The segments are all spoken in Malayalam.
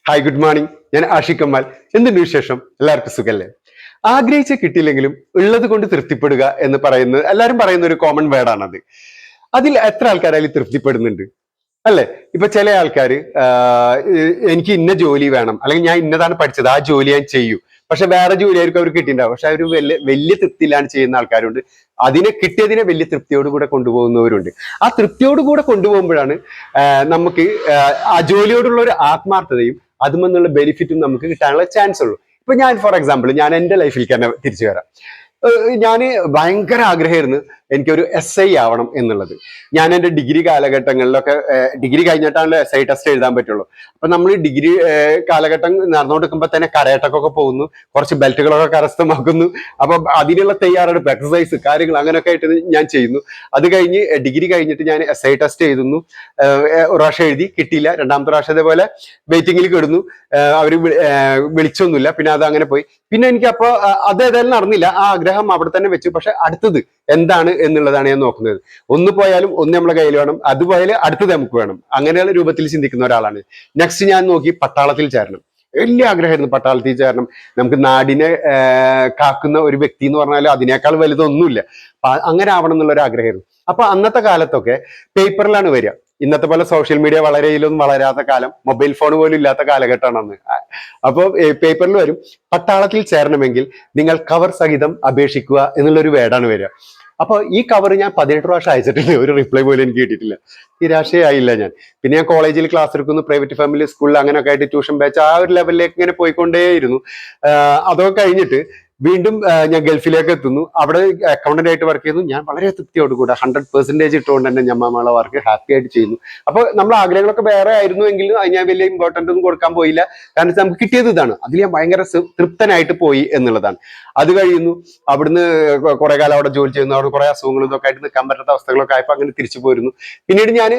Hi, good morning. ഞാൻ ആഷിഖ് കമാൽ. എന്തുണ്ട് വിശേഷം? എല്ലാവർക്കും സുഖല്ലേ? ആഗ്രഹിച്ച കിട്ടിയില്ലെങ്കിലും ഉള്ളത് കൊണ്ട് തൃപ്തിപ്പെടുക എന്ന് പറയുന്നത് എല്ലാവരും പറയുന്ന ഒരു കോമൺ വേർഡാണത്. അതിൽ എത്ര ആൾക്കാർ അതിൽ തൃപ്തിപ്പെടുന്നുണ്ട് അല്ലെ? ഇപ്പൊ ചില ആൾക്കാർ എനിക്ക് ഇന്ന ജോലി വേണം, അല്ലെങ്കിൽ ഞാൻ ഇന്നതാണ് പഠിച്ചത്, ആ ജോലി ഞാൻ ചെയ്യൂ. പക്ഷെ വേറെ ജോലി ആയിരിക്കും അവർക്ക് കിട്ടിയിട്ടുണ്ടാവും. പക്ഷെ അവർ വലിയ തൃപ്തിയിലാണ് ചെയ്യുന്ന ആൾക്കാരുണ്ട്. അതിനെ കിട്ടിയതിനെ വലിയ തൃപ്തിയോട് കൂടെ കൊണ്ടുപോകുന്നവരുണ്ട്. ആ തൃപ്തിയോട് കൂടെ കൊണ്ടുപോകുമ്പോഴാണ് നമുക്ക് ആ ജോലിയോടുള്ള ഒരു ആത്മാർത്ഥതയും അതുമെന്നുള്ള ബെനിഫിറ്റും നമുക്ക് കിട്ടാനുള്ള ചാൻസ് ഉള്ളൂ. ഇപ്പൊ ഞാൻ ഫോർ എക്സാമ്പിൾ ഞാൻ എൻ്റെ ലൈഫിലേക്ക് തന്നെ തിരിച്ചു വരാം. ഞാൻ ഭയങ്കര ആഗ്രഹമായിരുന്നു എനിക്കൊരു SI ആവണം എന്നുള്ളത്. ഞാൻ എൻ്റെ ഡിഗ്രി കാലഘട്ടങ്ങളിലൊക്കെ ഡിഗ്രി കഴിഞ്ഞിട്ടാണല്ലോ SI ടെസ്റ്റ് എഴുതാൻ പറ്റുള്ളൂ. അപ്പൊ നമ്മൾ ഡിഗ്രി കാലഘട്ടം നടന്നുകൊടുക്കുമ്പോൾ തന്നെ കരാട്ടക്കൊക്കെ പോകുന്നു, കുറച്ച് ബെൽറ്റുകളൊക്കെ കരസ്ഥമാക്കുന്നു. അപ്പൊ അതിനുള്ള തയ്യാറെടുപ്പ്, എക്സസൈസ്, കാര്യങ്ങൾ അങ്ങനെയൊക്കെ ആയിട്ട് ഞാൻ ചെയ്യുന്നു. അത് കഴിഞ്ഞ് ഡിഗ്രി കഴിഞ്ഞിട്ട് ഞാൻ SI ടെസ്റ്റ് എഴുതുന്നു. ഒരു പ്രാവശ്യം എഴുതി, കിട്ടിയില്ല. രണ്ടാമത്തെ പ്രാവശ്യം അതേപോലെ വെയിറ്റിംഗിൽ കിടന്നു. അവർ വിളിച്ചൊന്നുമില്ല. പിന്നെ അത് അങ്ങനെ പോയി. പിന്നെ എനിക്ക് അപ്പോൾ അത് ഏതായാലും നടന്നില്ല. ആ ആഗ്രഹം അവിടെ തന്നെ വെച്ചു. പക്ഷെ അടുത്തത് എന്താണ് എന്നുള്ളതാണ് ഞാൻ നോക്കുന്നത്. ഒന്ന് പോയാലും ഒന്ന് നമ്മളെ കയ്യിൽ വേണം, അത് പോയാലും അടുത്തത് നമുക്ക് വേണം. അങ്ങനെയുള്ള രൂപത്തിൽ ചിന്തിക്കുന്ന ഒരാളാണ്. നെക്സ്റ്റ് ഞാൻ നോക്കി പട്ടാളത്തിൽ ചേരണം. വലിയ ആഗ്രഹമായിരുന്നു പട്ടാളത്തിൽ ചേരണം. നമുക്ക് നാടിനെ കാക്കുന്ന ഒരു വ്യക്തി എന്ന് പറഞ്ഞാൽ അതിനേക്കാൾ വലുതൊന്നുമില്ല. അങ്ങനെ ആവണം എന്നുള്ള ഒരു ആഗ്രഹമായിരുന്നു. അപ്പൊ അന്നത്തെ കാലത്തൊക്കെ പേപ്പറിലാണ് വരിക. ഇന്നത്തെ പോലെ സോഷ്യൽ മീഡിയ വളരെയിലൊന്നും വളരാത്ത കാലം, മൊബൈൽ ഫോൺ പോലും ഇല്ലാത്ത കാലഘട്ടമാണ് അന്ന്. അപ്പോൾ പേപ്പറിൽ വരും, പട്ടാളത്തിൽ ചേരണമെങ്കിൽ നിങ്ങൾ കവർ സഹിതം അപേക്ഷിക്കുക എന്നുള്ളൊരു വേർഡാണ് വരിക. അപ്പൊ ഈ കവർ ഞാൻ 18 പ്രാവശ്യം അയച്ചിട്ടില്ല, ഒരു റിപ്ലൈ പോലും എനിക്ക് കിട്ടിയിട്ടില്ല. നിരാശയായില്ല ഞാൻ. പിന്നെ ഞാൻ കോളേജിൽ ക്ലാസ് എടുക്കുന്നു, പ്രൈവറ്റ് ഫാമിലി സ്കൂളിൽ അങ്ങനെയൊക്കെ ആയിട്ട് ട്യൂഷൻ ബാച്ച് ആ ഒരു ലെവലിലേക്ക് ഇങ്ങനെ പോയിക്കൊണ്ടേയിരുന്നു. അതൊക്കെ കഴിഞ്ഞിട്ട് വീണ്ടും ഞാൻ ഗൾഫിലേക്ക് എത്തുന്നു. അവിടെ അക്കൗണ്ടന്റ് ആയിട്ട് വർക്ക് ചെയ്യുന്നു. ഞാൻ വളരെ തൃപ്തിയോടുകൂടെ 100% ഇട്ടുകൊണ്ട് തന്നെ ഞാൻ നമ്മളെ വർക്ക് ഹാപ്പി ആയിട്ട് ചെയ്യുന്നു. അപ്പൊ നമ്മുടെ ആഗ്രഹങ്ങളൊക്കെ വേറെ ആയിരുന്നു എങ്കിലും അത് ഞാൻ വലിയ ഇമ്പോർട്ടൻ്റ് ഒന്നും കൊടുക്കാൻ പോയില്ല. കാരണം നമുക്ക് കിട്ടിയത് ഇതാണ്. അതിൽ ഞാൻ ഭയങ്കര തൃപ്തനായിട്ട് പോയി എന്നുള്ളതാണ്. അത് കഴിയുന്നു. അവിടുന്ന് കുറെ കാലം അവിടെ ജോലി ചെയ്യുന്നു. അവിടെ കുറെ അസുഖങ്ങളും ഇതൊക്കെ ആയിട്ട് നിൽക്കാൻ പറ്റാത്ത അവസ്ഥകളൊക്കെ ആയപ്പോൾ അങ്ങനെ തിരിച്ചു പോരുന്നു. പിന്നീട് ഞാൻ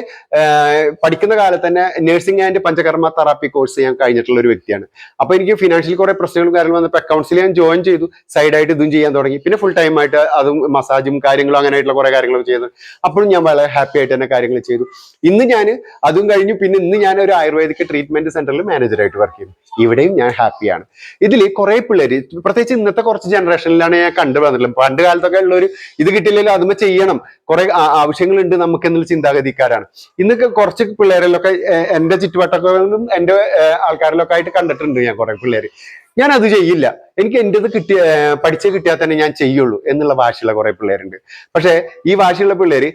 പഠിക്കുന്ന കാലത്ത് തന്നെ nursing and panchakarma therapy course ഞാൻ കഴിഞ്ഞിട്ടുള്ള ഒരു വ്യക്തിയാണ്. അപ്പൊ എനിക്ക് ഫിനാൻഷ്യൽ കുറെ പ്രശ്നങ്ങളും കാര്യങ്ങളും വന്നപ്പോൾ അക്കൗണ്ട്സിൽ ഞാൻ ജോയിൻ ചെയ്തു. സൈഡായിട്ട് ഇതും ചെയ്യാൻ തുടങ്ങി. പിന്നെ ഫുൾ ടൈം ആയിട്ട് അതും മസാജും കാര്യങ്ങളും അങ്ങനെ ആയിട്ടുള്ള കുറെ കാര്യങ്ങളൊക്കെ ചെയ്തു. അപ്പോഴും ഞാൻ വളരെ ഹാപ്പി ആയിട്ട് തന്നെ കാര്യങ്ങൾ ചെയ്തു. ഇന്ന് ഞാൻ അതും കഴിഞ്ഞു. പിന്നെ ഇന്ന് ഞാൻ ഒരു ആയുർവേദിക് ട്രീറ്റ്മെന്റ് സെന്ററിൽ മാനേജറായിട്ട് വർക്ക് ചെയ്യുന്നു. ഇവിടെയും ഞാൻ ഹാപ്പിയാണ്. ഇതിൽ കുറെ പിള്ളേര്, പ്രത്യേകിച്ച് ഇന്നത്തെ കുറച്ച് ജനറേഷനിലാണ് ഞാൻ കണ്ടു വന്നിട്ടുള്ളത്. പണ്ട് കാലത്തൊക്കെ ഉള്ളൊരു ഇത് കിട്ടിയില്ലെങ്കിൽ അതും ചെയ്യണം, കുറെ ആവശ്യങ്ങളുണ്ട് നമുക്ക് എന്നുള്ള ചിന്താഗതിക്കാരാണ്. ഇന്നൊക്കെ കുറച്ച് പിള്ളേരിലൊക്കെ എന്റെ ചുറ്റുവട്ടങ്ങളിലും എന്റെ ആൾക്കാരിലൊക്കെ ആയിട്ട് കണ്ടിട്ടുണ്ട് ഞാൻ കുറെ പിള്ളേര്. ഞാൻ അത് ചെയ്യില്ല, എനിക്ക് എന്റേത് പഠിച്ച് കിട്ടിയാൽ തന്നെ ഞാൻ ചെയ്യുള്ളൂ എന്നുള്ള വാശിയുള്ള കുറെ പിള്ളേരുണ്ട്. പക്ഷെ ഈ വാശിയുള്ള പിള്ളേര്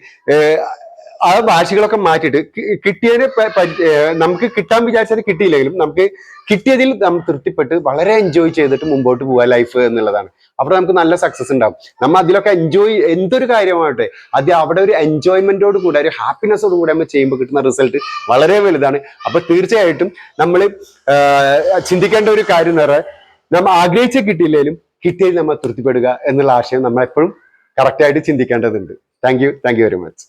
ആ വാശികളൊക്കെ മാറ്റിയിട്ട് കിട്ടിയതിന് നമുക്ക് കിട്ടാൻ വിചാരിച്ചത് കിട്ടിയില്ലെങ്കിലും നമുക്ക് കിട്ടിയതിൽ നമ്മൾ തൃപ്തിപ്പെട്ട് വളരെ എൻജോയ് ചെയ്തിട്ട് മുമ്പോട്ട് പോവുക ലൈഫ് എന്നുള്ളതാണ്. അവിടെ നമുക്ക് നല്ല സക്സസ് ഉണ്ടാവും. നമ്മൾ അതിലൊക്കെ എൻജോയ്, എന്തൊരു കാര്യമാവട്ടെ അത് അവിടെ ഒരു എൻജോയ്മെന്റോട് കൂടെ, ഒരു ഹാപ്പിനെസ്സോട് കൂടെ നമ്മൾ ചെയ്യുമ്പോൾ കിട്ടുന്ന റിസൾട്ട് വളരെ വലുതാണ്. അപ്പൊ തീർച്ചയായിട്ടും നമ്മൾ ചിന്തിക്കേണ്ട ഒരു കാര്യം എന്ന് പറഞ്ഞാൽ, നമ്മൾ ആഗ്രഹിച്ച കിട്ടിയില്ലെങ്കിലും കിട്ടിയതിൽ നമ്മൾ തൃപ്തിപ്പെടുക എന്നുള്ള ആശയം നമ്മൾ എപ്പോഴും കറക്റ്റായിട്ട് ചിന്തിക്കേണ്ടതുണ്ട്. Thank you very much.